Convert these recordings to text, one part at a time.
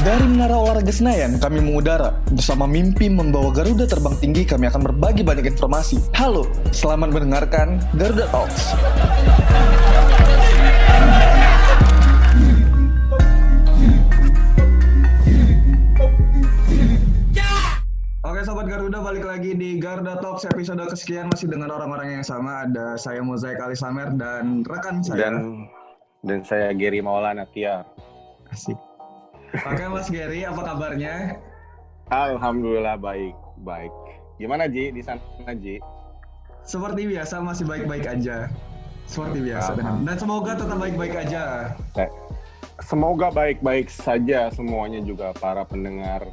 Dari Menara Olahraga Senayan, kami mengudara. Bersama mimpi membawa Garuda terbang tinggi, kami akan berbagi banyak informasi. Halo, selamat mendengarkan Garuda Talks. Oke Sobat Garuda, balik lagi di Garuda Talks episode kesekian, masih dengan orang-orang yang sama. Ada saya Mozaik Ali Samer dan rekan saya. Dan saya Gary Maulana Tiar. Asik. Oke Mas Gary, apa kabarnya? Alhamdulillah baik. Gimana Ji di sana Ji? Seperti biasa masih baik-baik aja. Seperti biasa dan semoga tetap baik-baik aja. Semoga baik-baik saja semuanya, juga para pendengar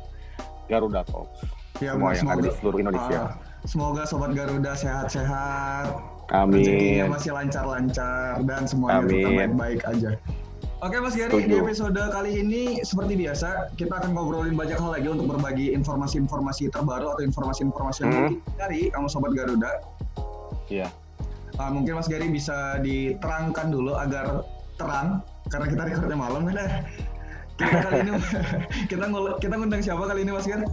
Garuda Talks. Ya, semua yang ada di seluruh Indonesia. Semoga Sobat Garuda sehat-sehat. Amin. Rezekinya masih lancar-lancar dan semuanya tetap baik-baik aja. Oke Mas Gary, di episode kali ini seperti biasa kita akan ngobrolin banyak hal lagi untuk berbagi informasi-informasi terbaru atau informasi-informasi yang mungkin cari sama Sobat Garuda. Iya. Mungkin Mas Gary bisa diterangkan dulu agar terang, karena kita recordnya malam kan. Kali ini kita ngundang siapa kali ini Mas Gary?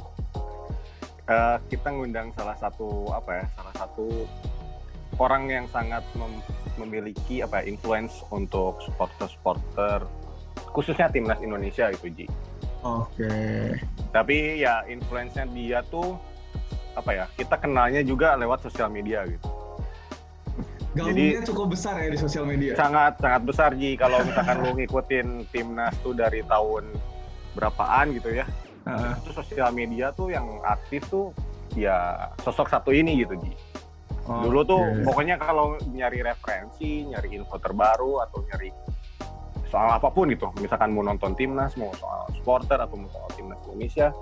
Kita ngundang salah satu orang yang sangat memiliki influence untuk supporter khususnya timnas Indonesia itu Ji. Oke. Tapi ya influence-nya dia tuh kita kenalnya juga lewat sosial media gitu. Jadi cukup besar ya di sosial media. Sangat besar Ji, kalau misalkan lu ngikutin timnas tuh dari tahun berapaan gitu ya. Itu sosial media tuh yang aktif tuh ya sosok satu ini gitu Ji. Dulu tuh pokoknya kalau nyari referensi, nyari info terbaru atau nyari soal apapun gitu, misalkan mau nonton timnas, mau soal supporter atau mau soal timnas Indonesia,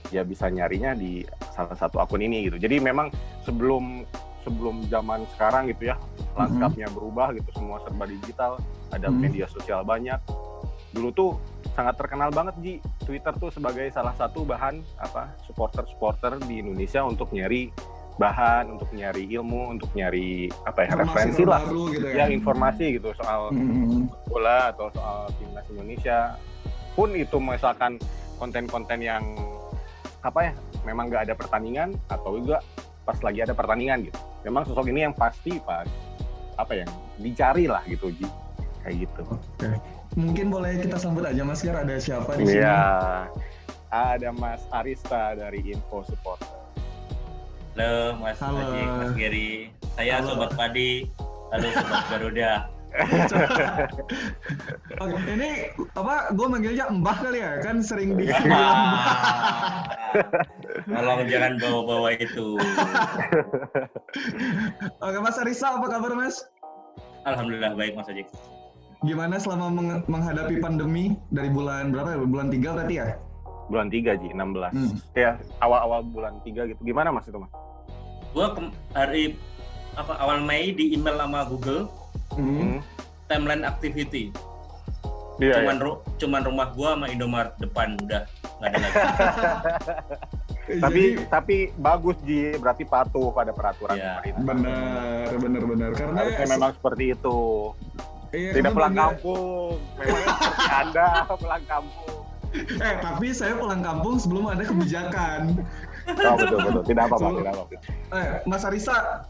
ya bisa nyarinya di salah satu akun ini gitu. Jadi memang sebelum zaman sekarang gitu ya, lanskapnya berubah gitu, semua serba digital, ada media sosial banyak. Dulu tuh sangat terkenal banget Ji, Twitter tuh sebagai salah satu bahan supporter di Indonesia untuk nyari bahan, untuk nyari ilmu, untuk nyari referensi lah gitu ya, informasi gitu soal bola atau soal timnas Indonesia. Pun itu misalkan konten-konten yang memang nggak ada pertandingan atau juga pas lagi ada pertandingan gitu, memang sosok ini yang pasti yang dicari lah gitu Ji, kayak gitu. Oke. Mungkin boleh kita sambut aja Mas Gar, ada siapa di sini? Iya, ada Mas Arista dari Info Supporter. Halo Mas Haji, Mas Gary, saya Sobat Padi, halo Sobat Garuda. Oke, ini gue manggilnya Mbah kali ya, kan sering di Tolong jangan bawa-bawa itu. Oke Mas Arisa, apa kabar Mas? Alhamdulillah baik Mas Haji. Gimana selama menghadapi pandemi dari bulan berapa ya? Bulan 3 berarti ya? Bulan 3 Ji, 16. Ya, awal-awal bulan 3 gitu. Gimana Mas itu Mas? Gua awal Mei di email sama Google. Timeline activity. Iya, cuman rumah gua sama Indomaret depan, udah nggak ada lagi. tapi bagus Ji, berarti patuh pada peraturan pemerintah. Benar. Karena harusnya memang seperti itu. Iya, tidak pulang kampung. Memang seperti Anda pulang kampung. Tapi saya pulang kampung sebelum ada kebijakan. Oh betul. Tidak apa-apa. Mas Arisa,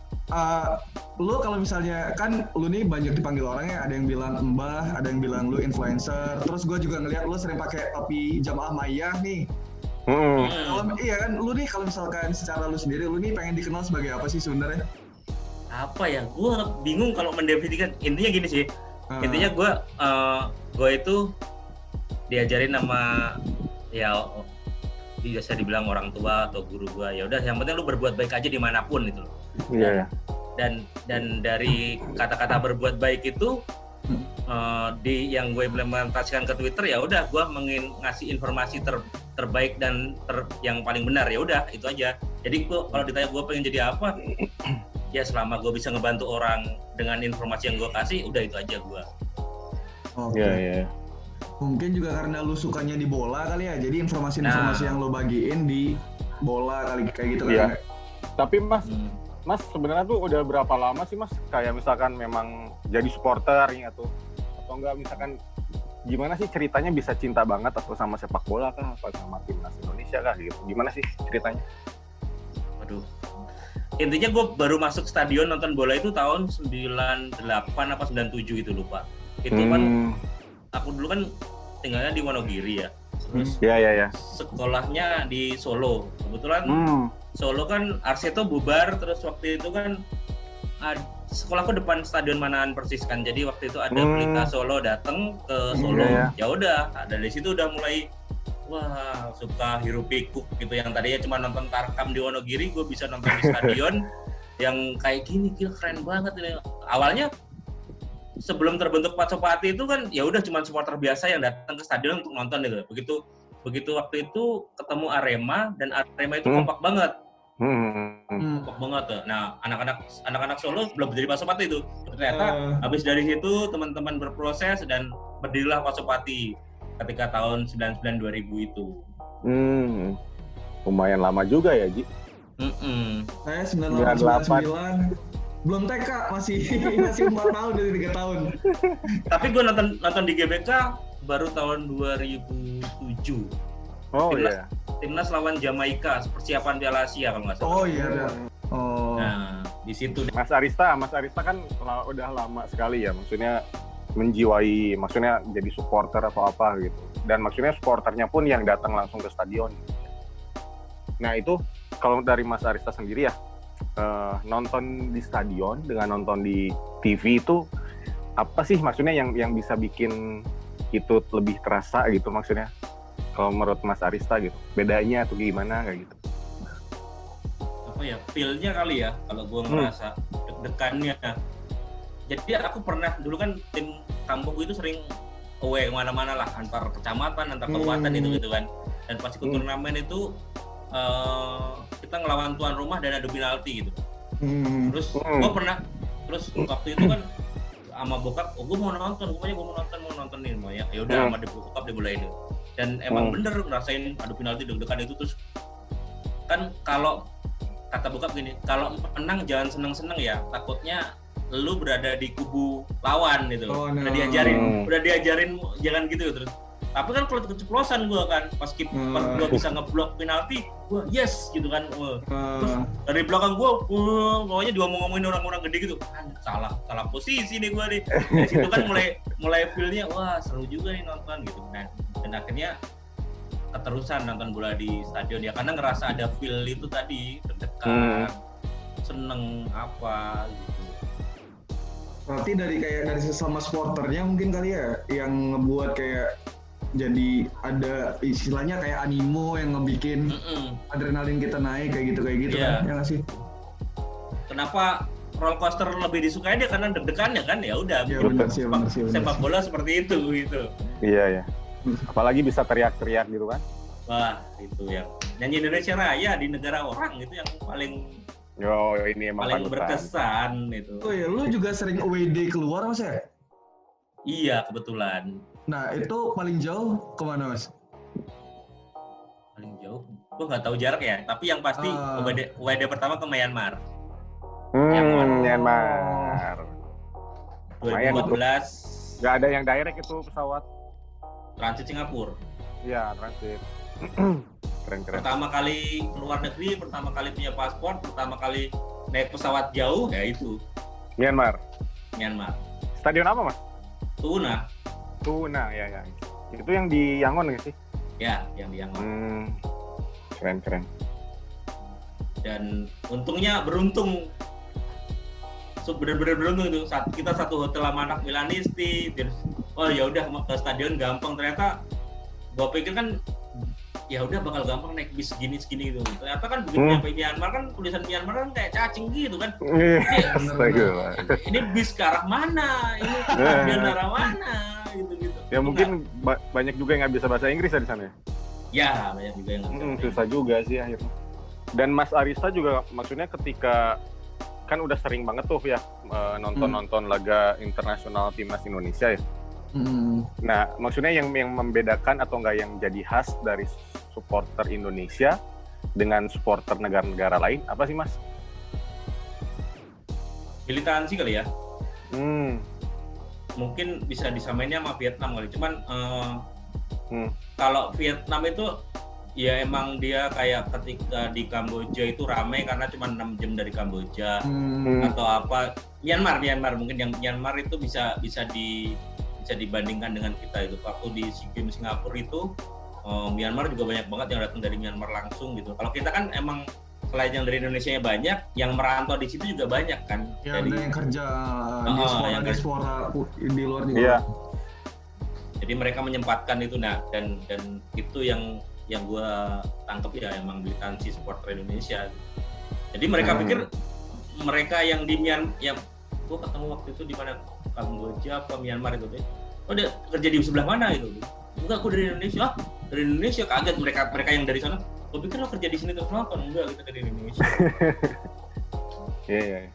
lu kalau misalnya kan lu nih banyak dipanggil orangnya, ada yang bilang Mbah, ada yang bilang lu influencer. Terus gue juga ngeliat lu sering pakai topi jamaah Mayyah nih. Iya kan, lu nih kalau misalkan secara lu sendiri, lu nih pengen dikenal sebagai apa sih sebenarnya? Apa ya? Gue bingung kalau mendefinisikan. Intinya gini sih. Intinya gue itu diajarin sama biasa dibilang orang tua atau guru gue, ya udah yang penting lu berbuat baik aja dimanapun gitu loh. Iya. Dan dari kata-kata berbuat baik itu yang gue implementasikan ke Twitter, ya udah gue ngasih informasi terbaik dan yang paling benar, ya udah itu aja. Jadi kalau ditanya gue pengen jadi apa, ya selama gue bisa ngebantu orang dengan informasi yang gue kasih, udah itu aja gue. Iya. Mungkin juga karena lu sukanya di bola kali ya, jadi informasi yang lu bagiin di bola kali kayak gitu kan. Iya. Tapi Mas sebenarnya tuh udah berapa lama sih Mas kayak misalkan memang jadi supporter atau enggak misalkan gimana sih ceritanya bisa cinta banget atau sama sepak bola kah, apa sama timnas Indonesia kah gitu? Gimana sih ceritanya? Waduh. Intinya gue baru masuk stadion nonton bola itu tahun 98 apa 97 gitu lupa. Itu kan aku dulu kan tinggalnya di Wonogiri ya. Terus ya. Sekolahnya di Solo. Kebetulan Solo kan Arseto bubar, terus waktu itu kan sekolahku depan Stadion Manahan Persis kan. Jadi waktu itu ada Pelita Solo datang ke Solo. Ya udah, dari situ udah mulai wah, suka hiruk pikuk gitu, yang tadinya cuma nonton Tarkam di Wonogiri, gue bisa nonton di stadion yang kayak gini, gila keren banget ini. Awalnya sebelum terbentuk Pacopati itu kan ya udah cuma supporter biasa yang datang ke stadion untuk nonton gitu. Begitu waktu itu ketemu Arema, dan Arema itu kompak banget. Kompak banget tuh. Nah, anak-anak Solo belum jadi Pasopati itu. Ternyata habis dari situ teman-teman berproses dan berdirilah Pasopati ketika tahun 99-2000 itu. Lumayan lama juga ya, Ji. Saya 98 belum TK, masih 4 tahun dari 3 tahun. Tapi gue nonton di GBK baru tahun 2007. Oh iya. Timnas lawan Jamaika, persiapan Piala Asia kalau nggak salah. Oh iya. Nah, di situ Mas Arista kan udah lama sekali ya, maksudnya menjiwai, maksudnya jadi supporter atau apa gitu. Dan maksudnya supporternya pun yang datang langsung ke stadion. Nah itu kalau dari Mas Arista sendiri ya, nonton di stadion dengan nonton di TV itu apa sih maksudnya yang bisa bikin itu lebih terasa gitu maksudnya? Kalau menurut Mas Arista gitu, bedanya atau gimana kayak gitu? Apa ya, feel-nya kali ya, kalau gue ngerasa deg-degannya. Jadi aku pernah, dulu kan tim kampung itu sering away kemana-mana lah, antar kecamatan, antar kabupaten gitu kan. Dan pas ikut turnamen itu, kita ngelawan tuan rumah dan adu penalti gitu. Terus gue pernah, terus waktu itu kan sama bokap, gue mau nonton nih, mau ya udah sama bokap dimulai itu. Dan emang bener ngerasain adu penalti deg-degan itu. Terus kan kalau kata bokap gini, kalau menang jangan seneng-seneng ya, takutnya lu berada di kubu lawan gitu. Udah diajarin jangan gitu. Terus tapi kan kalau keceplosan gue kan pas gue bisa ngeblok penalti, gue yes gitu kan. Terus dari belakang gue pokoknya diomong-ngomongin orang-orang gede gitu, salah posisi nih gue nih. Dari situ kan mulai feel-nya wah seru juga nih nonton gitu. Dan akhirnya keterusan nonton bola di stadion ya, karena ngerasa ada feel itu tadi, terdekat, seneng apa gitu. Berarti dari sesama supporternya mungkin kali ya yang ngebuat kayak jadi ada istilahnya kayak animo yang ngebikin adrenalin kita naik kayak gitu kan, ya nggak sih? Kenapa roller coaster lebih disukai dia karena deg-degannya kan, ya udah. Ya, benar sih. Sepak bola seperti itu gitu. Iya. Apalagi bisa teriak-teriak gitu kan? Wah, itu yang nyanyi Indonesia Raya di negara orang itu yang paling ini emang paling berkesan itu. Oh ya, lu juga sering away day keluar Mas ya? Iya, kebetulan. Nah, itu paling jauh kemana Mas? Paling jauh? Gue nggak tahu jarak ya, tapi yang pasti away day pertama ke Myanmar. Myanmar. 2014. Nggak ada yang direct itu pesawat? Transit Singapura. Iya, transit. Keren. Pertama kali keluar negeri, pertama kali punya paspor, pertama kali naik pesawat jauh, ya itu. Myanmar. Stadion apa Mas? Tuna, ya. Itu yang di Yangon nggak sih? Ya, yang di Yangon. Keren. Dan untungnya beruntung. Benar-benar beruntung itu. Kita satu hotel sama anak Milanisti. Terus, ya udah ke stadion gampang. Ternyata gua pikir kan ya udah bakal gampang naik bis segini gitu. Ternyata kan begitu nyampe Myanmar kan tulisan Myanmar kan kayak cacing gitu kan. Ini bis ke arah mana? Ini stadion ke arah mana? Gitu. Ya mungkin banyak juga yang nggak bisa bahasa Inggris ya di sana ya? Ya, banyak juga yang nggak bisa. Susah juga sih akhirnya. Dan Mas Arista juga maksudnya ketika kan udah sering banget tuh ya nonton laga internasional timnas Indonesia ya. Nah, maksudnya yang membedakan atau enggak yang jadi khas dari supporter Indonesia dengan supporter negara-negara lain apa sih Mas? Militansi kali ya. mungkin bisa disamainnya sama Vietnam kali. Cuman kalau Vietnam itu ya emang dia kayak ketika di Kamboja itu ramai karena cuma 6 jam dari Kamboja atau apa. Myanmar mungkin yang Myanmar itu bisa dibandingkan dengan kita itu. Waktu di SEA Games Singapura itu Myanmar juga banyak banget yang datang dari Myanmar langsung gitu. Kalau kita kan emang selain yang dari Indonesia banyak, yang merantau di situ juga banyak kan. Ya, ada yang kerja diaspora di luar juga. Iya. Jadi mereka menyempatkan itu, nah dan itu yang gue tangkap ya emang militansi supporter Indonesia. Jadi mereka pikir mereka yang di Myanmar, yang gue ketemu waktu itu di mana, Kamboja apa Myanmar itu, dia kerja di sebelah mana gitu. Enggak, aku dari Indonesia. Dari Indonesia, kaget mereka yang dari sana. Gue pikir lo kerja di sini terus nonton, enggak, kita dari Indonesia. Iya.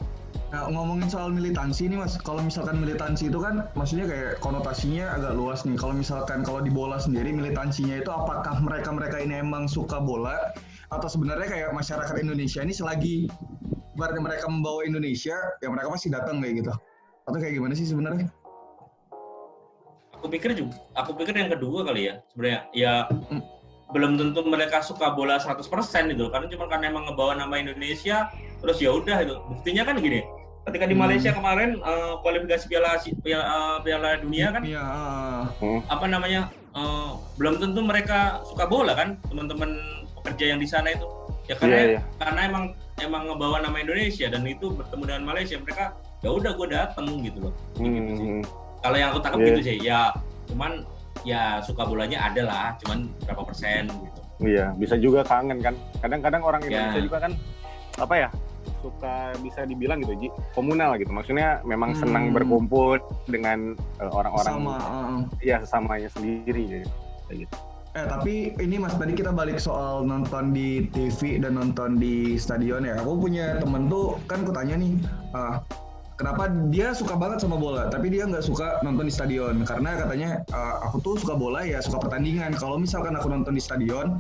Nah, ngomongin soal militansi nih Mas, kalau misalkan militansi itu kan maksudnya kayak konotasinya agak luas nih. Kalau misalkan di bola sendiri militansinya itu apakah mereka ini emang suka bola atau sebenarnya kayak masyarakat Indonesia ini selagi berarti mereka membawa Indonesia, ya mereka pasti datang kayak gitu. Atau kayak gimana sih sebenarnya? Aku pikir yang kedua kali ya sebenarnya. Ya belum tentu mereka suka bola 100% gitu, karena emang ngebawa nama Indonesia terus ya udah itu. Buktinya kan gini, ketika di Malaysia kemarin kualifikasi Piala Dunia kan, apa namanya, belum tentu mereka suka bola kan, teman-teman pekerja yang di sana itu ya, karena emang ngebawa nama Indonesia dan itu bertemu dengan Malaysia, mereka ya udah gue dateng gitu loh. Gitu sih. Kalau yang aku tangkap gitu sih, ya cuman ya suka bolanya ada lah, cuman berapa persen gitu. Iya, bisa juga kangen kan. Kadang-kadang orang Indonesia juga kan apa ya, suka bisa dibilang gitu, Ji, komunal gitu. Maksudnya memang senang berkumpul dengan orang-orang sesamanya sendiri gitu. Tapi ini Mas, tadi kita balik soal nonton di TV dan nonton di stadion ya. Aku punya temen tuh, kan aku tanya nih, kenapa dia suka banget sama bola, tapi dia nggak suka nonton di stadion. Karena katanya, aku tuh suka bola ya, suka pertandingan. Kalau misalkan aku nonton di stadion,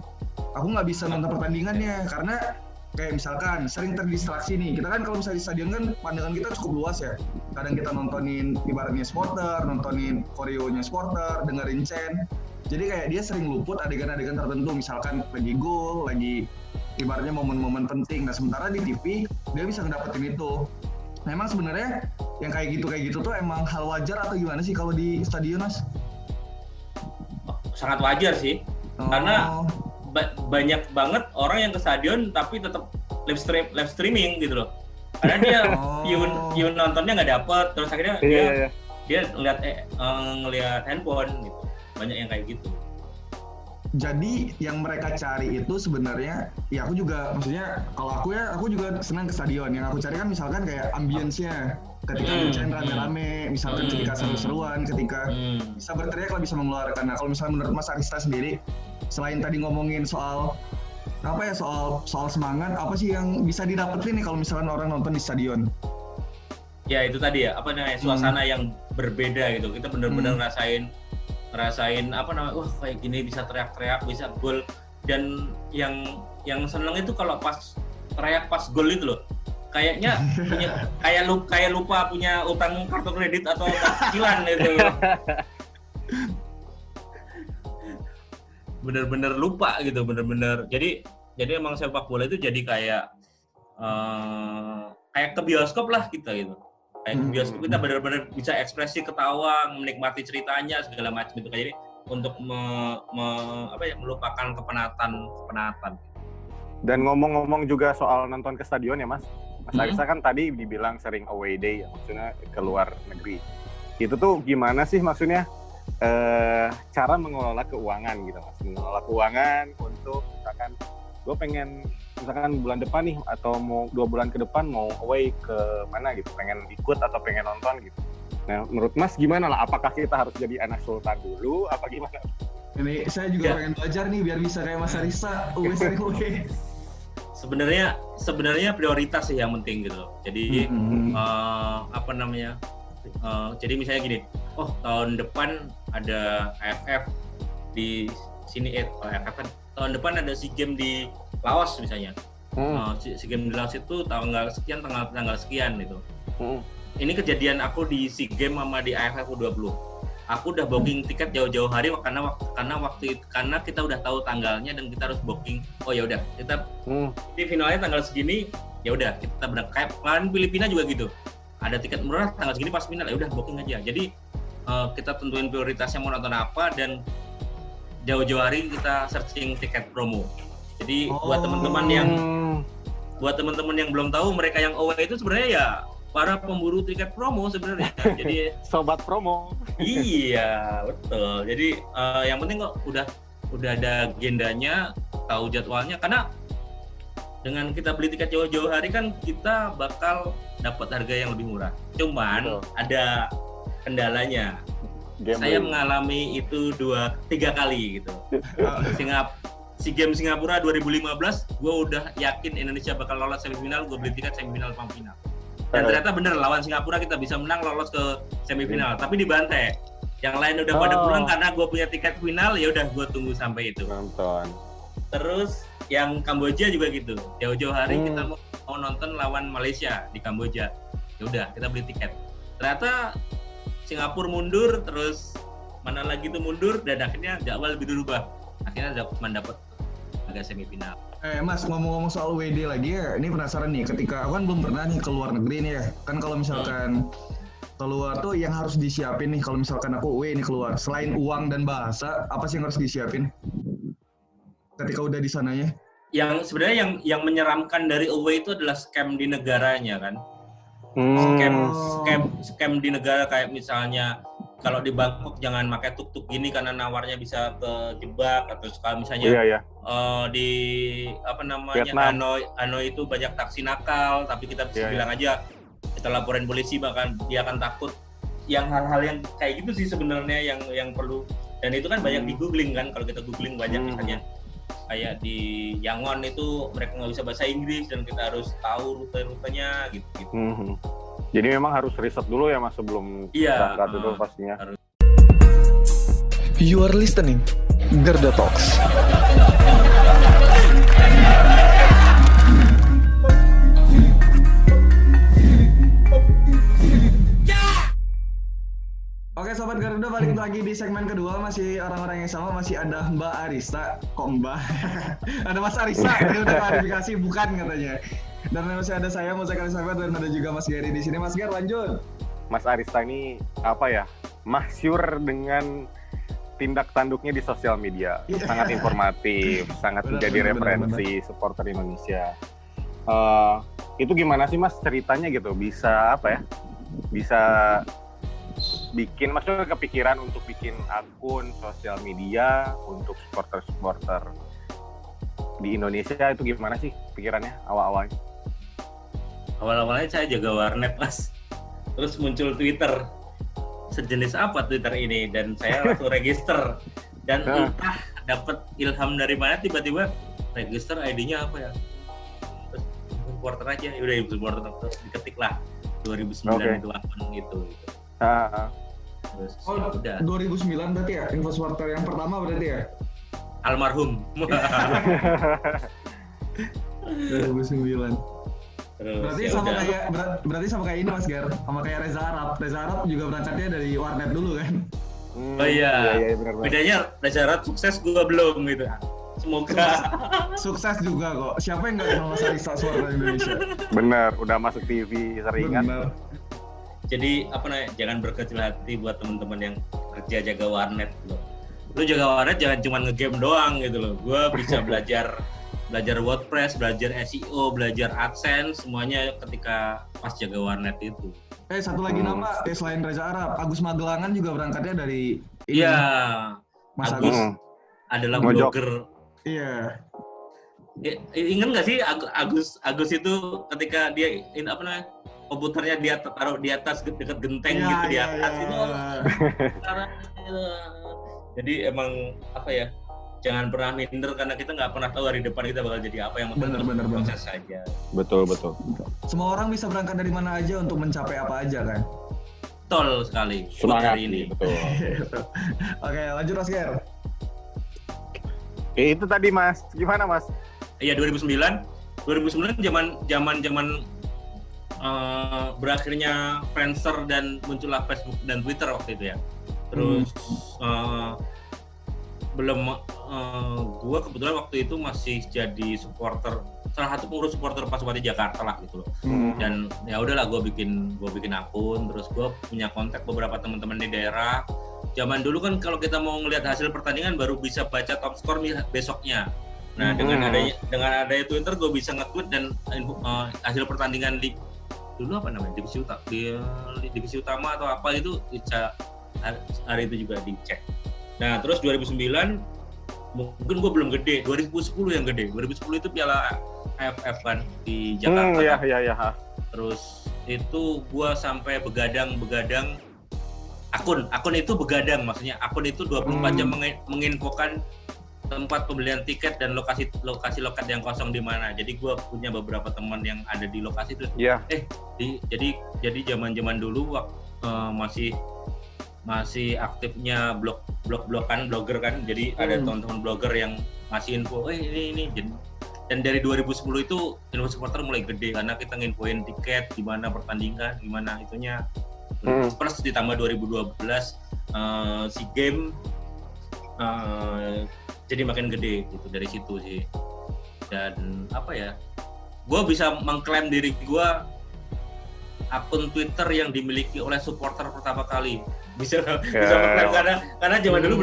aku nggak bisa nonton pertandingannya. Karena kayak misalkan sering terdistraksi nih. Kita kan kalau misalnya di stadion kan pandangan kita cukup luas ya. Kadang kita nontonin ibaratnya supporter, nontonin koreonya supporter, dengerin chant. Jadi kayak dia sering luput adegan-adegan tertentu, misalkan lagi gol, lagi ibaratnya momen-momen penting. Nah sementara di TV dia bisa ngedapetin itu. Nah emang sebenarnya yang kayak gitu tuh emang hal wajar atau gimana sih kalau di stadion, Mas? Sangat wajar sih, karena banyak banget orang yang ke stadion tapi tetap live streaming gitu loh. Karena dia view nontonnya nggak dapet, terus akhirnya dia ngelihat handphone gitu. Banyak yang kayak gitu. Jadi yang mereka cari itu sebenarnya, ya aku juga, maksudnya kalau aku juga senang ke stadion. Yang aku cari kan misalkan kayak ambience-nya, ketika hujan rame-rame, misalkan ketika seru-seruan, ketika bisa berteriak lah, bisa mengeluarkan. Nah kalau misalnya menurut Mas Arista sendiri, selain tadi ngomongin soal soal semangat, apa sih yang bisa didapetin nih kalau misalkan orang nonton di stadion? Ya itu tadi ya, suasana yang berbeda gitu. Kita benar-benar ngerasain wah kayak gini, bisa teriak-teriak, bisa gol. Dan yang seneng itu kalau pas teriak pas gol itu loh, kayaknya kayak lupa punya utang kartu kredit atau cicilan gitu. Bener-bener lupa gitu, bener-bener. Jadi emang sepak bola itu jadi kayak ke bioskop lah kita gitu. Kayak ke bioskop kita benar-benar bisa ekspresi, ketawa, menikmati ceritanya segala macam itu. Jadi untuk melupakan kepenatan. Dan ngomong-ngomong juga soal nonton ke stadion ya Mas Arista kan tadi dibilang sering away day ya, maksudnya ke luar negeri. Itu tuh gimana sih maksudnya cara mengelola keuangan gitu Mas? Mengelola keuangan untuk misalkan gue pengen misalkan bulan depan nih atau mau 2 bulan ke depan mau away ke mana gitu, pengen ikut atau pengen nonton gitu. Nah menurut Mas gimana lah, apakah kita harus jadi anak sultan dulu apa gimana? Ini saya juga pengen belajar nih biar bisa kayak Mas Arista away. Sebenarnya prioritas sih yang penting gitu. Jadi jadi misalnya gini, tahun depan ada AFF di sini, AFF kan tahun depan ada SEA Games di Laos misalnya. SEA Games di Laos itu tanggal sekian gitu. ini kejadian aku di SEA Games sama di AFF U20. Aku udah booking tiket jauh-jauh hari karena kita udah tahu tanggalnya dan kita harus booking. Oh ya udah, kita ini finalnya tanggal segini, ya udah kita berangkat. Kayak kemarin Filipina juga gitu. Ada tiket murah tanggal segini pas final, ya udah booking aja. Jadi kita tentuin prioritasnya mau nonton apa dan jauh-jauh hari kita searching tiket promo. Jadi buat teman-teman yang belum tahu, mereka yang away itu sebenarnya ya para pemburu tiket promo sebenarnya. Jadi sobat promo. Iya, betul. Jadi yang penting kok udah ada agendanya, tahu jadwalnya, karena dengan kita beli tiket jauh-jauh hari kan kita bakal dapat harga yang lebih murah. Cuman ada kendalanya. Saya mengalami itu 2-3 kali gitu. SEA Games Singapura 2015, gue udah yakin Indonesia bakal lolos semifinal, gue beli tiket semifinal sama final. Dan ternyata bener, lawan Singapura kita bisa menang, lolos ke semifinal, tapi dibantai. Yang lain udah pada pulang karena gue punya tiket final, ya udah gue tunggu sampai itu. Nonton. Terus yang Kamboja juga gitu, jauh-jauh hari kita mau nonton lawan Malaysia di Kamboja. Ya udah kita beli tiket. Ternyata Singapura mundur, terus mana lagi tuh mundur, dan akhirnya jadwal lebih berubah. Akhirnya cuma dapat agak semifinal. Mas, ngomong-ngomong soal WD lagi ya, ini penasaran nih, ketika aku kan belum pernah nih ke luar negeri nih ya, kan kalau misalkan keluar tuh yang harus disiapin nih, kalau misalkan aku away nih keluar, selain uang dan bahasa, apa sih yang harus disiapin ketika udah di sananya? Yang sebenarnya yang menyeramkan dari away itu adalah scam di negaranya kan. Scam di negara, kayak misalnya kalau di Bangkok jangan pakai tuk-tuk gini karena nawarnya bisa kejebak, atau kalau misalnya di Hanoi itu banyak taksi nakal, tapi kita bisa bilang aja kita laporin polisi, bahkan dia akan takut. Yang hal-hal yang kayak gitu sih sebenarnya yang perlu, dan itu kan banyak di googling kan, kalau kita googling banyak misalnya kayak di Yangon itu mereka nggak bisa bahasa Inggris dan kita harus tahu rute-rutenya gitu. Jadi memang harus riset dulu ya Mas sebelum berangkat itu pastinya. You are listening Gerda Talks. Oke Sobat Garuda, balik lagi di segmen kedua, masih orang-orang yang sama, masih ada Mbak Arista. Kok Mbak? Ada Mas Arista, ini udah klarifikasi, bukan katanya. Dan masih ada saya, Muzak Alisabeth, dan ada juga Mas Gary di sini. Mas Gary, lanjut. Mas Arista ini apa ya? Masyhur dengan tindak tanduknya di sosial media. Sangat informatif, sangat menjadi referensi supporter Indonesia. Itu gimana sih Mas ceritanya gitu? Bisa apa ya? Bisa bikin, maksudnya kepikiran untuk bikin akun sosial media untuk supporter-supporter di Indonesia, itu gimana sih pikirannya awal-awalnya? Awal-awalnya saya jaga warnet Mas, terus muncul Twitter, sejenis apa Twitter ini, dan saya langsung register, dan entah dapat ilham dari mana tiba-tiba register ID-nya apa ya, terus supporter aja, udah supporter, terus diketik lah 2009 itu akun gitu. Terus udah. 2009 berarti ya, info supporter yang pertama berarti ya? Almarhum. 2009. Berarti sama kayak ini Mas Gar, sama kayak Reza Arab. Reza Arab juga berangkatnya dari warnet dulu kan? Oh iya. Bedanya Reza Arab sukses, gua belum gitu. Semoga sukses juga kok. Siapa yang nggak kenal Mas Arista, suara Indonesia? Bener, udah masuk TV sering kan? Jadi jangan berkecil hati buat teman-teman yang kerja jaga warnet loh. Lu jaga warnet jangan cuma nge-game doang gitu loh. Gua bisa belajar WordPress, belajar SEO, belajar AdSense, semuanya ketika pas jaga warnet itu. Satu lagi nama, selain Reza Arab, Agus Magelangan juga berangkatnya dari ini. Iya. Mas Agus adalah blogger. Iya. Ingat nggak sih Agus itu ketika dia komputernya dia taruh di atas dekat genteng gitu di atas itu. Jadi emang jangan pernah minder karena kita nggak pernah tahu hari depan kita bakal jadi apa, yang benar proses saja. Betul. Semua orang bisa berangkat dari mana aja untuk mencapai apa aja kan? Betul sekali. Semangat hari ini. Betul. Oke, lanjut Mas Ger. Itu tadi Mas, gimana Mas? Iya 2009 zaman berakhirnya Friendster dan muncullah Facebook dan Twitter waktu itu ya. Terus gue kebetulan waktu itu masih jadi supporter, salah satu pengurus supporter Pasupati Jakarta lah gitu loh. Dan ya udahlah gue bikin akun, terus gue punya kontak beberapa teman-teman di daerah. Zaman dulu kan kalau kita mau ngelihat hasil pertandingan baru bisa baca top skor besoknya. Nah dengan adanya Twitter gue bisa nge-tweet dan hasil pertandingan di dulu apa namanya divisi utama atau apa itu bisa hari itu juga dicek. Nah terus 2009 mungkin gue belum gede, 2010 yang gede. 2010 itu Piala AFF kan di Jakarta. Iya. Terus itu gue sampai begadang akun itu begadang, maksudnya akun itu 24 jam menginfokan tempat pembelian tiket dan lokasi loket yang kosong di mana. Jadi gue punya beberapa teman yang ada di lokasi itu. Jadi zaman dulu masih aktifnya blogger kan. Jadi ada teman-teman blogger yang ngasih info, ini. Dan dari 2010 itu info supporter mulai gede karena kita nginfoin tiket, gimana pertandingan, gimana itunya. Plus ditambah 2012 SEA Games jadi makin gede gitu dari situ sih. Dan apa ya, gue bisa mengklaim diri gue akun Twitter yang dimiliki oleh supporter pertama kali. Bisa mengklaim karena zaman dulu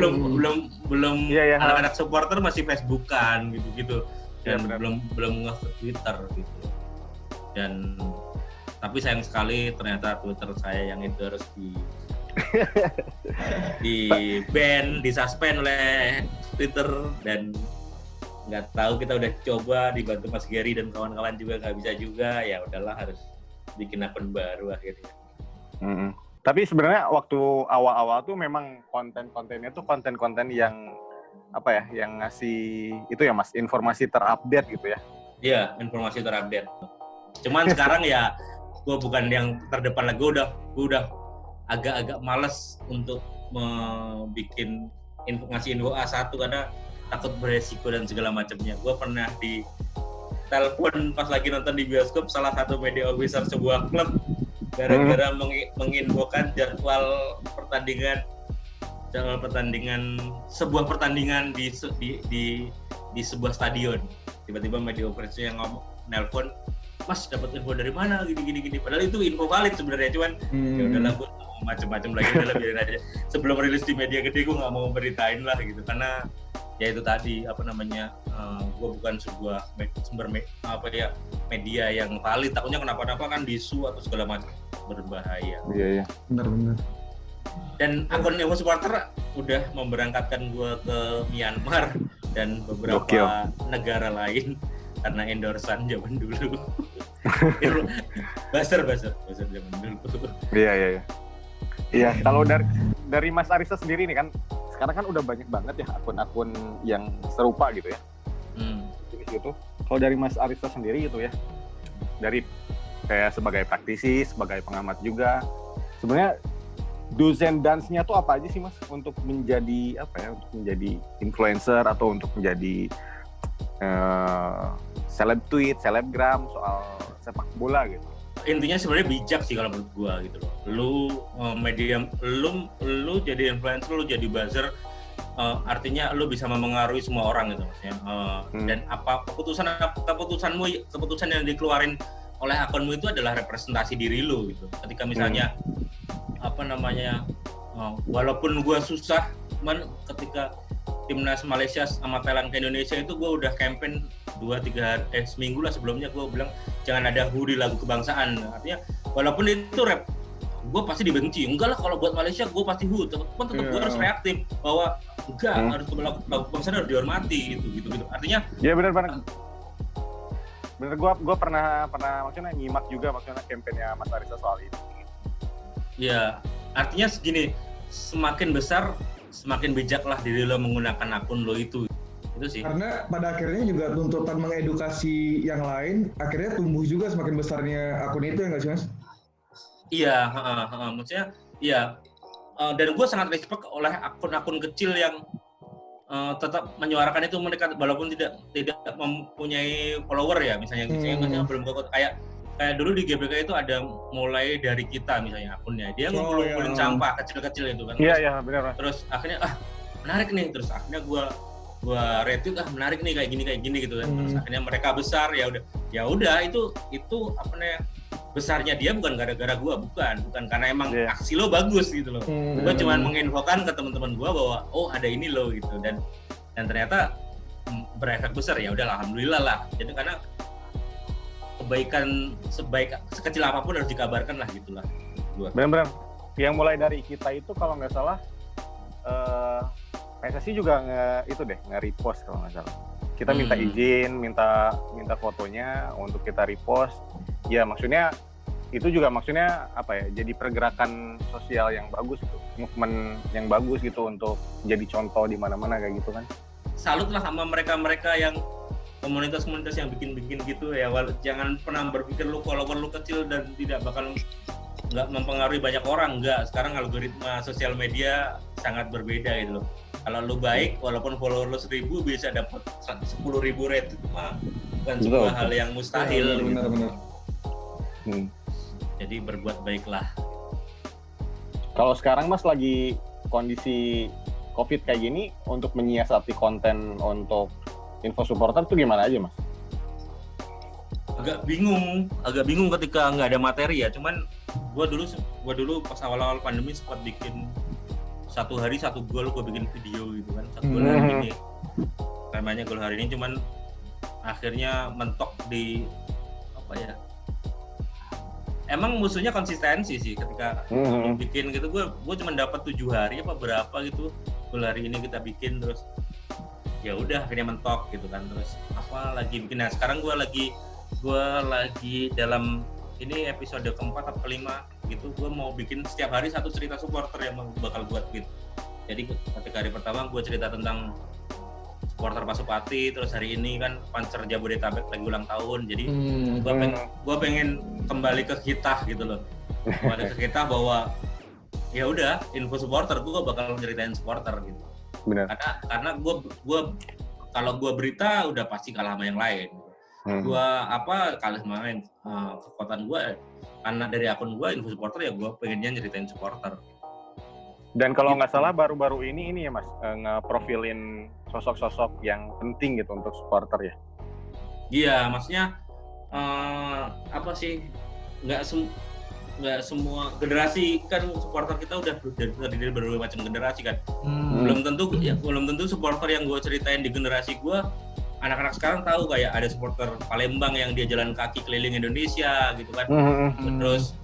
belum anak-anak supporter masih Facebookan gitu dan belum nge Twitter gitu. Dan tapi sayang sekali ternyata Twitter saya yang itu harus di ban, disuspend oleh Twitter, dan nggak tahu, kita udah coba dibantu Mas Gary dan kawan-kawan juga nggak bisa juga, ya udahlah harus bikin akun baru akhirnya. Tapi sebenarnya waktu awal-awal tuh memang konten-kontennya tuh konten-konten yang apa ya, yang ngasih itu ya Mas, informasi terupdate gitu ya? Iya, informasi terupdate. Cuman sekarang ya gue bukan yang terdepan lagi, gue udah agak-agak males untuk ngasih info A1 karena takut beresiko dan segala macamnya. Gue pernah di telepon pas lagi nonton di bioskop salah satu media officer sebuah klub gara-gara menginfokan jadwal pertandingan sebuah pertandingan di sebuah stadion. Tiba-tiba media officer yang nelpon, Mas dapat info dari mana gini. Padahal itu info valid sebenarnya, cuman ya udahlah, gue nggak mau macam-macam lagi, udahlah biarin aja. Sebelum rilis di media gede gue nggak mau beritain lah gitu, karena ya itu tadi gue bukan sebuah media yang valid, takutnya kenapa-napa kan disu atau segala macam, berbahaya. Iya benar. Dan akun Evo Supporter udah memberangkatkan gue ke Myanmar dan beberapa negara lain karena endorsan zaman dulu. Buzzer zaman dulu. Iya, kalau dari Mas Arista sendiri nih kan, sekarang kan udah banyak banget ya akun-akun yang serupa gitu ya. Gitu. Kalau dari Mas Arista sendiri gitu ya, dari kayak sebagai praktisi, sebagai pengamat juga, sebenarnya do's and don'ts-nya tuh apa aja sih Mas untuk menjadi influencer atau untuk menjadi seleb tweet, selebgram soal sepak bola gitu? Intinya sebenarnya bijak sih kalau menurut gua gitu loh. Lu jadi influencer, lu jadi buzzer, artinya lu bisa memengaruhi semua orang gitu maksudnya. Dan apa keputusan yang dikeluarin oleh akunmu itu adalah representasi diri lu gitu. Ketika misalnya walaupun gua susah, ketika timnas Malaysia sama Thailand ke Indonesia itu gue udah campaign 2-3 seminggu lah sebelumnya, gue bilang jangan ada hu di lagu kebangsaan. Artinya walaupun itu rap gue pasti dibenci, enggak lah kalau buat Malaysia gue pasti hu, tetap gue harus reaktif bahwa enggak, harus lagu kebangsaan harus dihormati gitu. Artinya ya benar gue pernah maksudnya nyimak juga maksudnya kampanye Mas Arista soal itu. Ya artinya segini, semakin besar semakin bijaklah diri lo menggunakan akun lo itu sih. Karena pada akhirnya juga tuntutan mengedukasi yang lain akhirnya tumbuh juga semakin besarnya akun itu, ya nggak sih Mas? Iya, maksudnya iya. Dan gue sangat respect oleh akun-akun kecil yang tetap menyuarakan itu, mereka walaupun tidak mempunyai follower ya, misalnya belum kayak kayak dulu di GBK itu ada mulai dari kita misalnya akunnya, dia ngumpulin sampah kecil-kecil itu kan. Iya benar. Terus akhirnya menarik nih, terus akhirnya gua retweet menarik nih kayak gini gitu kan. Terus akhirnya mereka besar, ya udah itu apa namanya, besarnya dia bukan gara-gara gua, bukan karena emang aksi lo bagus gitu loh. Gua cuma menginfokan ke teman-teman gua bahwa ada ini loh gitu, dan ternyata berefek besar, ya udah alhamdulillah lah. Jadi karena kebaikan sekecil apapun harus dikabarkan lah gitulah. Benar-benar. Yang mulai dari kita itu kalau nggak salah PSSI juga nge-repost kalau nggak salah. Kita minta izin, minta fotonya untuk kita repost. Ya maksudnya itu juga apa ya? Jadi pergerakan sosial yang bagus gitu, movement yang bagus gitu untuk jadi contoh di mana-mana kayak gitu kan. Salut lah sama mereka yang komunitas-komunitas yang bikin gitu ya. Jangan pernah berpikir follower lu kecil dan tidak bakal nggak mempengaruhi banyak orang. Nggak, sekarang algoritma sosial media sangat berbeda gitu loh. Kalau lu baik, walaupun follower lu 1.000 bisa dapat 10.000 rate, bukan sebuah hal yang mustahil. Benar. Jadi berbuat baiklah. Kalau sekarang Mas lagi kondisi COVID kayak gini, untuk menyiasati konten untuk info supporter tuh gimana aja Mas? Agak bingung ketika nggak ada materi ya. Cuman gua dulu pas awal-awal pandemi sempat bikin 1 hari 1 gol, gua bikin video gitu kan. 1 gol hari ini. Temanya gol hari ini, cuman akhirnya mentok di apa ya? Emang musuhnya konsistensi sih ketika bikin gitu. Gua cuma dapat 7 hari apa berapa gitu. Gol hari ini kita bikin, terus ya udah akhirnya mentok gitu kan. Terus apa lagi bikin, nah sekarang gue lagi dalam ini episode keempat atau kelima gitu. Gue mau bikin setiap hari 1 cerita supporter yang bakal gue tweet. Jadi ketika hari pertama gue cerita tentang supporter Pasupati, terus hari ini kan Pancer Jabodetabek lagi ulang tahun, jadi gue pengen kembali ke kita gitu loh, kembali ke kita bahwa ya udah info supporter, gue bakal ceritain supporter gitu. Benar. Karena gue kalau gue berita udah pasti kalah sama yang lain. Gue kalah sama yang lain. Kekuatan gue karena dari akun gue info supporter, ya gue pengennya nyeritain supporter. Dan kalau nggak salah baru-baru ini ya Mas, ngeprofilin sosok-sosok yang penting gitu untuk supporter ya. Iya, maksudnya apa sih, nggak semua generasi kan supporter kita udah terdiri dari berbagai macam generasi kan. Belum tentu supporter yang gue ceritain di generasi gue, anak-anak sekarang tahu kayak ada supporter Palembang yang dia jalan kaki keliling Indonesia gitu kan. Terus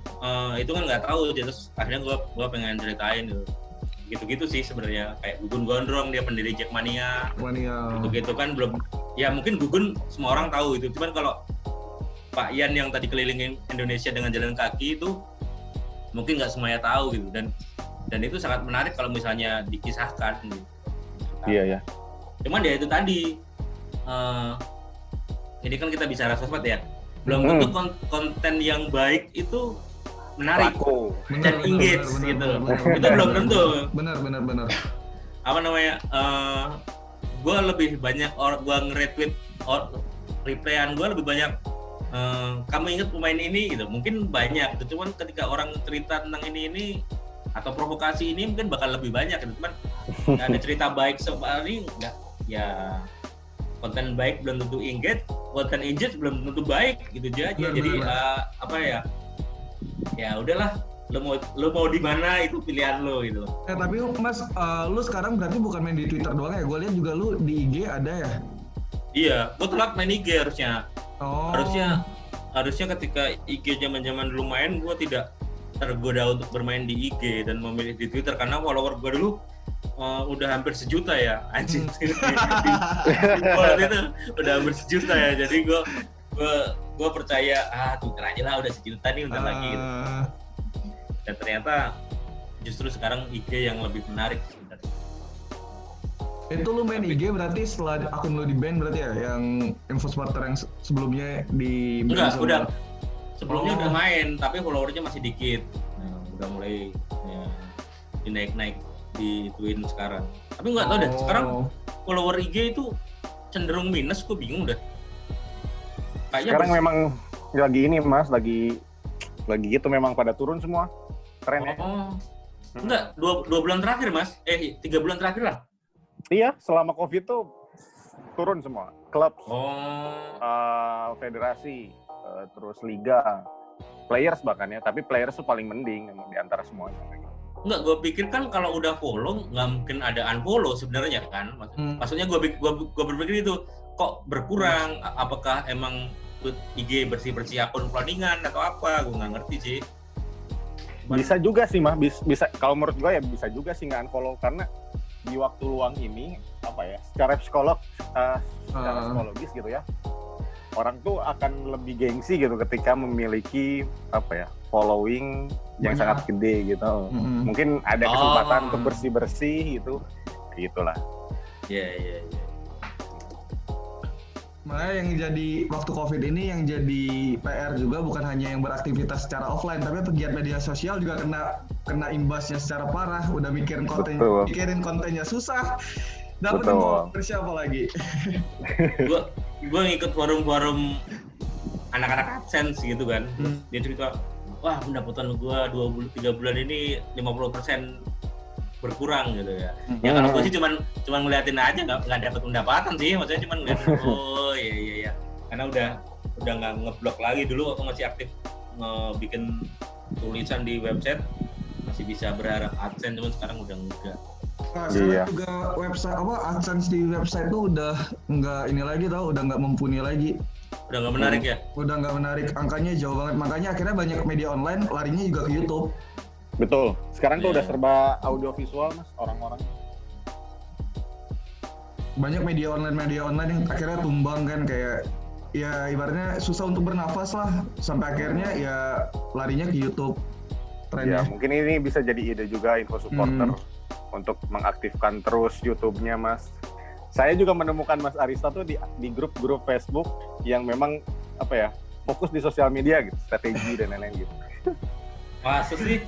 itu kan nggak tahu, terus akhirnya gue pengen ceritain gitu sih sebenarnya. Kayak Gugun Gondrong, dia pendiri Jackmania. Gitu kan belum, ya mungkin Gugun semua orang tahu itu, cuman kalau Pak Yan yang tadi kelilingin Indonesia dengan jalan kaki itu mungkin nggak semuanya tahu gitu, dan itu sangat menarik kalau misalnya dikisahkan gitu. Iya. Cuman ya itu tadi, ini kan kita bicara sosmed ya, belum tentu konten yang baik itu menarik dan engage gitu. Itu belum tentu. Benar. Apa namanya? Gue lebih banyak gue nge-retweet replyan gue lebih banyak. Kamu ingat pemain ini gitu, mungkin banyak gitu. Cuman ketika orang cerita tentang ini atau provokasi ini mungkin bakal lebih banyak gitu. Cuman nggak ada cerita baik soal ini, nggak ya. Konten baik belum tentu engage, konten engage belum tentu baik gitu aja. Jadi apa ya udahlah, lo mau di mana itu pilihan lo gitu. Tapi Mas, lu sekarang berarti bukan main di Twitter doang ya? Gue lihat juga lu di IG ada ya? Iya, gue telat main IG harusnya. Harusnya ketika IG zaman dulu main, gue tidak tergoda untuk bermain di IG dan memilih di Twitter, karena follower gue dulu udah hampir 1 juta ya, anjing. Di itu udah hampir 1 juta ya, jadi gue percaya Twitter aja lah, udah 1 juta nih, bentar lagi gitu. Dan ternyata justru sekarang IG yang lebih menarik sebenarnya. Itu lu main IG berarti setelah akun lu di ban berarti ya, yang info supporter yang sebelumnya di ban? Enggak, udah. Sebelumnya udah main, tapi followernya masih dikit. Nah, udah mulai ya, dinaik-naik di Twin sekarang. Tapi nggak tahu deh, sekarang follower IG itu cenderung minus, gue bingung deh. Kayaknya sekarang memang lagi ini Mas, lagi gitu memang pada turun semua trennya. Enggak, 2 bulan terakhir Mas, 3 bulan terakhir lah. Iya, selama COVID tuh turun semua. Klub, federasi, terus liga, players bahkan ya. Tapi players tuh paling mending emang di antara semuanya. Enggak, gue pikir kan kalau udah follow nggak mungkin ada unfollow sebenarnya kan. Maksudnya gue berpikir itu kok berkurang. Apakah emang IG bersih akun cloningan atau apa? Gue nggak ngerti sih. Bisa juga sih mah, bisa kalau menurut gue ya bisa juga sih nggak unfollow karena di waktu luang ini apa ya secara psikologis gitu ya orang tuh akan lebih gengsi gitu ketika memiliki apa ya following yang sangat gede gitu. Mungkin ada kesempatan untuk bersih gitulah. Iya. Makanya yang jadi waktu COVID ini yang jadi PR juga bukan hanya yang beraktivitas secara offline, tapi pegiat media sosial juga kena imbasnya secara parah. Udah mikirin kontennya susah. Dapat info siapa lagi? Gue ngikut forum anak-anak AdSense gitu kan. Dia cerita, wah pendapatan gue 3 bulan ini 50% berkurang gitu ya. Ya kalau gue sih cuman ngeliatin aja nggak dapat pendapatan sih, maksudnya cuman ngeliatin iya. Karena udah nggak ngeblok lagi. Dulu waktu masih aktif bikin tulisan di website masih bisa berharap AdSense, cuman sekarang udah enggak. Nah, sekarang juga website AdSense di website tuh udah nggak ini lagi udah nggak mumpuni lagi. Udah nggak menarik ya? Udah nggak menarik, angkanya jauh banget. Makanya akhirnya banyak media online larinya juga ke YouTube. Betul. Sekarang tuh udah serba audio visual Mas, orang-orang. Banyak media online yang akhirnya tumbang kan, kayak ya ibaratnya susah untuk bernafas lah, sampai akhirnya ya larinya ke YouTube trennya. Ya, mungkin ini bisa jadi ide juga info supporter untuk mengaktifkan terus YouTube-nya Mas. Saya juga menemukan Mas Arista tuh di grup-grup Facebook yang memang apa ya, fokus di sosial media gitu, strategi dan lain-lain gitu. Masa sih?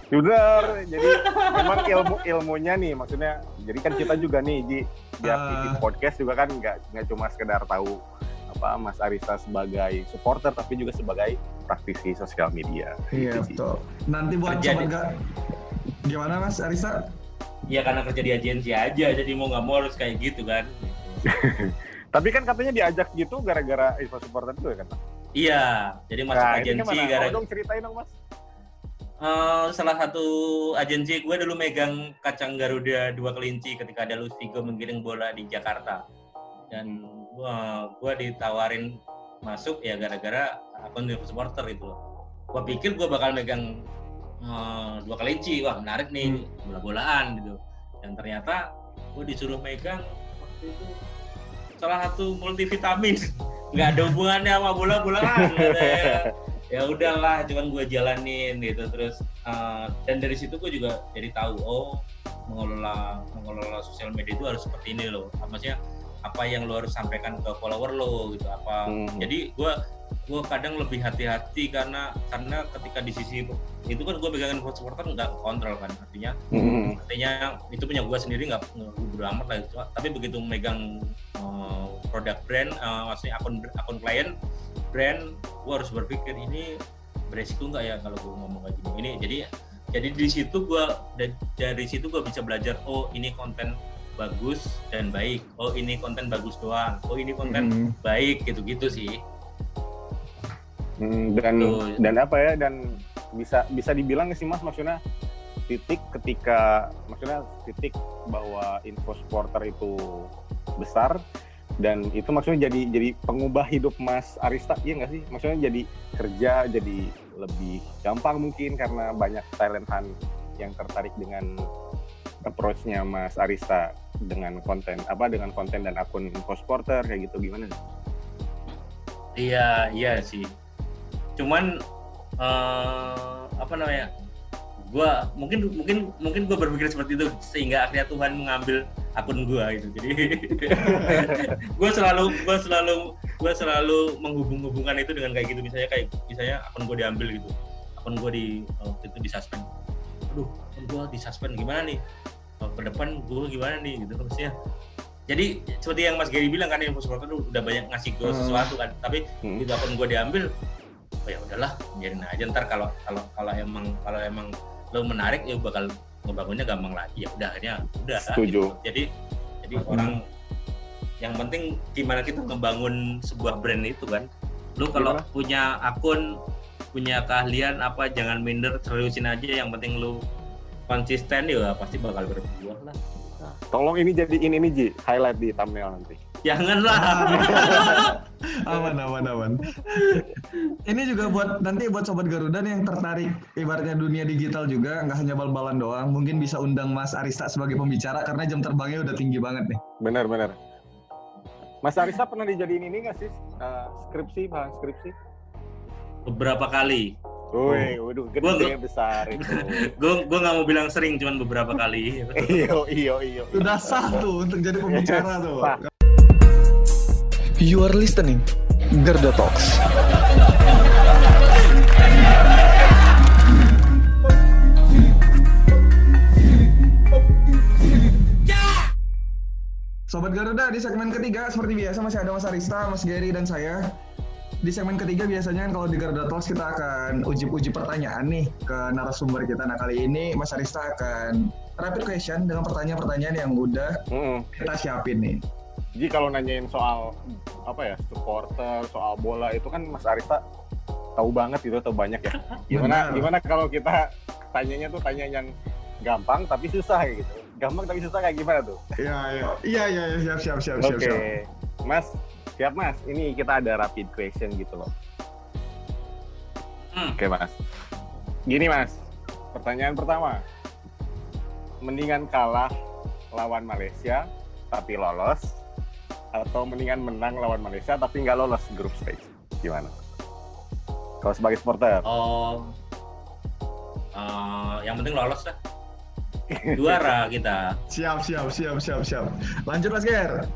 Benar, jadi memang ilmunya nih, maksudnya, jadi kan kita juga nih di aktivis podcast juga kan nggak cuma sekedar tahu apa Mas Arista sebagai supporter, tapi juga sebagai praktisi sosial media. Iya betul. Nanti buat sobat gimana Mas Arista? Iya karena kerja di agensi aja, jadi mau nggak mau harus kayak gitu kan. Tapi kan katanya diajak gitu gara-gara info supporter itu ya kan? Iya, jadi masuk agensi gara-gara. Dong ceritain dong Mas. Salah satu agensi gue dulu megang kacang Garuda 2 kelinci ketika ada Luis Figo menggiring bola di Jakarta, dan gue ditawarin masuk ya gara-gara akun supporter itu. Gue pikir gue bakal megang 2 kelinci, wah menarik nih bola-bolaan gitu, dan ternyata gue disuruh megang waktu itu salah satu multivitamin, nggak ada hubungannya sama bola-bolaan gitu ya. Ya udahlah, cuman gue jalanin gitu terus, dan dari situ gue juga jadi tahu mengelola sosial media itu harus seperti ini loh, maksudnya apa yang lo harus sampaikan ke follower lo gitu apa. Jadi gue kadang lebih hati-hati karena ketika di sisi itu kan gue pegangin supporter nggak kontrol kan, artinya itu punya gue sendiri, nggak bodo amat lah itu. Tapi begitu megang produk brand, maksudnya akun klien brand, gue harus berpikir ini beresiko nggak ya kalau gue ngomong kayak gini. Ini jadi dari situ gue bisa belajar, ini konten bagus dan baik, ini konten bagus doang, ini konten baik, gitu-gitu sih. Dan apa ya, dan bisa dibilang sih Mas, maksudnya titik bahwa info supporter itu besar, dan itu maksudnya jadi pengubah hidup Mas Arista, iya nggak sih? Maksudnya jadi kerja jadi lebih gampang mungkin karena banyak talent hunt yang tertarik dengan approach-nya Mas Arista dengan konten dan akun info supporter kayak gitu, gimana sih? Iya sih. Cuman gua mungkin gua berpikir seperti itu sehingga akhirnya Tuhan mengambil akun gua gitu. Jadi gua selalu menghubung-hubungkan itu dengan kayak gitu, misalnya akun gua diambil gitu. Akun gua waktu itu disuspend. Aduh, akun gua disuspend gimana nih? Ke depan gua gimana nih gitu maksudnya. Jadi seperti yang Mas Gary bilang kan, info supporter udah banyak ngasih gua sesuatu kan, tapi itu akun gua diambil, oh ya udahlah biarin aja, ntar kalau emang lo menarik ya bakal ngebangunnya gampang lagi, ya udah akhirnya udah. Setuju. Gitu. Jadi orang yang penting gimana kita ngebangun sebuah brand itu kan. Lu kalau punya akun, punya keahlian apa, jangan minder, seriusin aja, yang penting lu konsisten ya pasti bakal berbuah lah. Nah, tolong ini jadiin ini Ji, highlight di thumbnail nanti. Janganlah. Aman. Ini juga buat sobat Garuda nih yang tertarik ibaratnya dunia digital juga, nggak hanya bal-balan doang. Mungkin bisa undang Mas Arista sebagai pembicara karena jam terbangnya udah tinggi banget nih. Benar. Mas Arista pernah dijadiin ini nggak sih bahan skripsi? Beberapa kali. Woi, waduh, gede besar itu. Gue nggak mau bilang sering, cuman beberapa kali. Iyo. Udah sah tuh untuk jadi pembicara tuh. You are listening Garda Talks. Sobat Garuda, di segmen ketiga seperti biasa masih ada Mas Arista, Mas Gary, dan saya. Di segmen ketiga biasanya kalau di Garuda Talks kita akan uji pertanyaan nih ke narasumber kita. Nah kali ini Mas Arista akan rapid question dengan pertanyaan-pertanyaan yang udah kita siapin nih. Jadi kalau nanyain soal supporter, soal bola itu kan Mas Arista tahu banget itu, tahu banyak ya. Gimana kalau kita tanyanya tuh tanya yang gampang tapi susah gitu. Gampang tapi susah kayak gimana tuh? Iya, siap. Oke. Mas, siap Mas. Ini kita ada rapid question gitu loh. Oke Mas. Gini Mas, pertanyaan pertama. Mendingan kalah lawan Malaysia tapi lolos, atau mendingan menang lawan Malaysia tapi nggak lolos grup stage? Gimana? Kalau sebagai supporter? Yang penting lolos lah. Juara kita. Siap. Lanjut Mas Ger.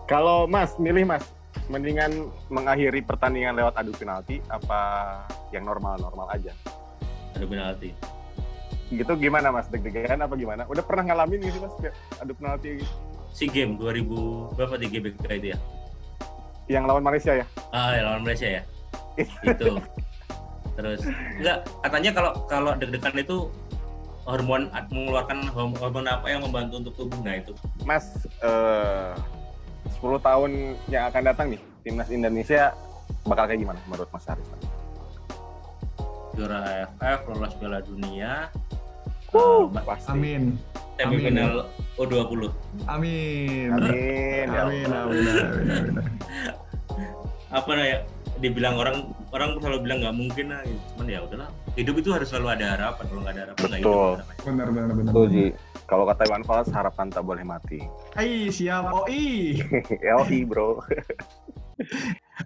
Kalau Mas, milih Mas, mendingan mengakhiri pertandingan lewat adu penalti apa yang normal-normal aja? Adu penalti. Gitu gimana Mas? Deg-degan apa gimana? Udah pernah ngalamin gitu Mas, adu penalti gitu? SEA Games 2000 berapa di GBK itu ya? Yang lawan Malaysia ya? Ya lawan Malaysia ya. Itu. Terus enggak, katanya kalau deg-degan itu mengeluarkan hormon apa yang membantu untuk tubuh, nah itu. Mas, 10 tahun yang akan datang nih, timnas Indonesia bakal kayak gimana menurut Mas Arista? Juara AFF, lolos Piala Dunia. Pasti. Amin. Semifinal U20. Amin. Apa ya? Dibilang orang selalu bilang nggak mungkin lah, cuman ya udahlah. Hidup itu harus selalu ada harapan, kalau nggak ada harapan nggak hidup. Benar. Betul Ji. Kalau kata Iwan Fals, harapan tak boleh mati. Siap. OI bro.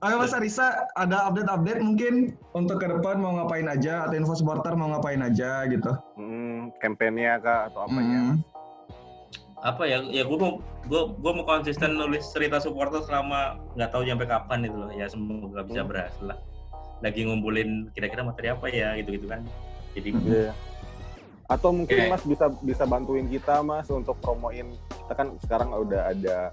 Oke Mas Arista, ada update mungkin untuk ke depan mau ngapain aja, atau info supporter mau ngapain aja gitu? Kampanye kah atau apanya? Apa ya gue mau konsisten nulis cerita supporter selama nggak tahu sampai kapan itu loh, ya semoga bisa berhasil lah. Lagi ngumpulin kira-kira materi apa ya gitu kan, jadi atau mungkin Mas bisa bantuin kita Mas untuk promoin, kita kan sekarang udah ada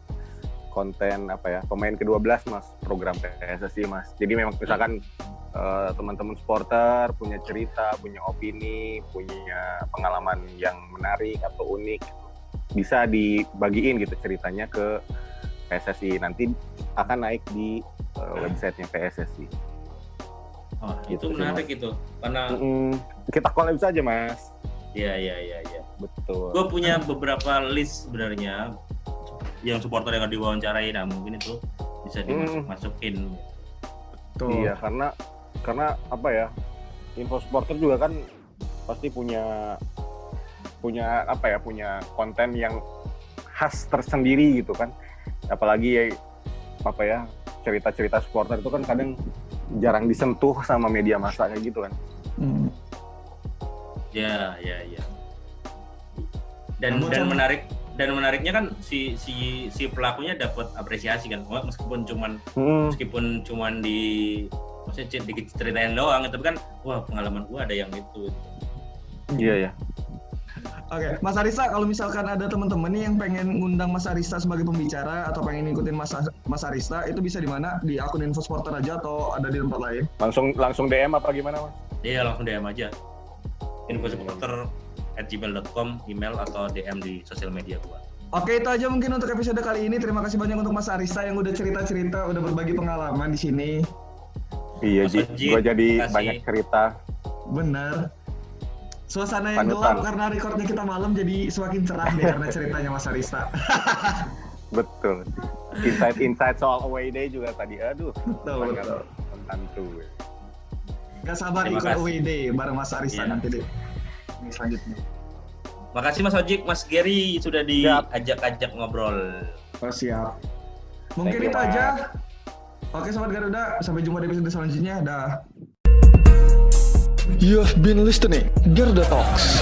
konten pemain ke-12 Mas, program PSSI Mas. Jadi memang misalkan teman-teman supporter punya cerita, punya opini, punya pengalaman yang menarik atau unik, bisa dibagiin gitu ceritanya ke PSSI. Nanti akan naik di websitenya PSSI. Oh, itu menarik sih, itu. Karena kita collab saja Mas. Iya. Betul. Gue punya beberapa list sebenarnya yang supporter yang diwawancarai, nah mungkin itu bisa dimasukin. Iya, karena info supporter juga kan pasti punya konten yang khas tersendiri gitu kan. Apalagi cerita-cerita supporter itu kan kadang jarang disentuh sama media massa kayak gitu kan. Ya. Dan menariknya kan si pelakunya dapat apresiasi kan, meskipun cuman diceritain doang, tapi kan wah pengalaman gua ada yang itu. Iya. Oke, Mas Arista, kalau misalkan ada teman-teman nih yang pengen ngundang Mas Arista sebagai pembicara atau pengen ngikutin Mas Arista, itu bisa di mana? Di akun Info Supporter aja atau ada di tempat lain? Langsung DM apa gimana, Mas? Iya, langsung DM aja. infosupporter@gmail.com, email atau DM di sosial media gua. Oke, itu aja mungkin untuk episode kali ini. Terima kasih banyak untuk Mas Arista yang udah cerita-cerita, udah berbagi pengalaman di sini. Iya, Ji. Gua jadi makasih. banyak cerita. Benar. Suasana yang Panutan. gelap karena recordnya kita malam jadi semakin cerah deh karena ceritanya Mas Arista. Betul. Insight soal away day juga tadi. Aduh. Betul. Tentu. Gak sabar Terima ikut kasih. WD bareng Mas Arista Iya. nanti deh. Ini selanjutnya. Makasih Mas Ojik, Mas Gary sudah diajak-ajak ngobrol. Oh, siap. Mungkin Thank you, itu Mas. aja. Oke Sobat Garuda, sampai jumpa di episode selanjutnya. Dah. You have been listening Garuda Talks.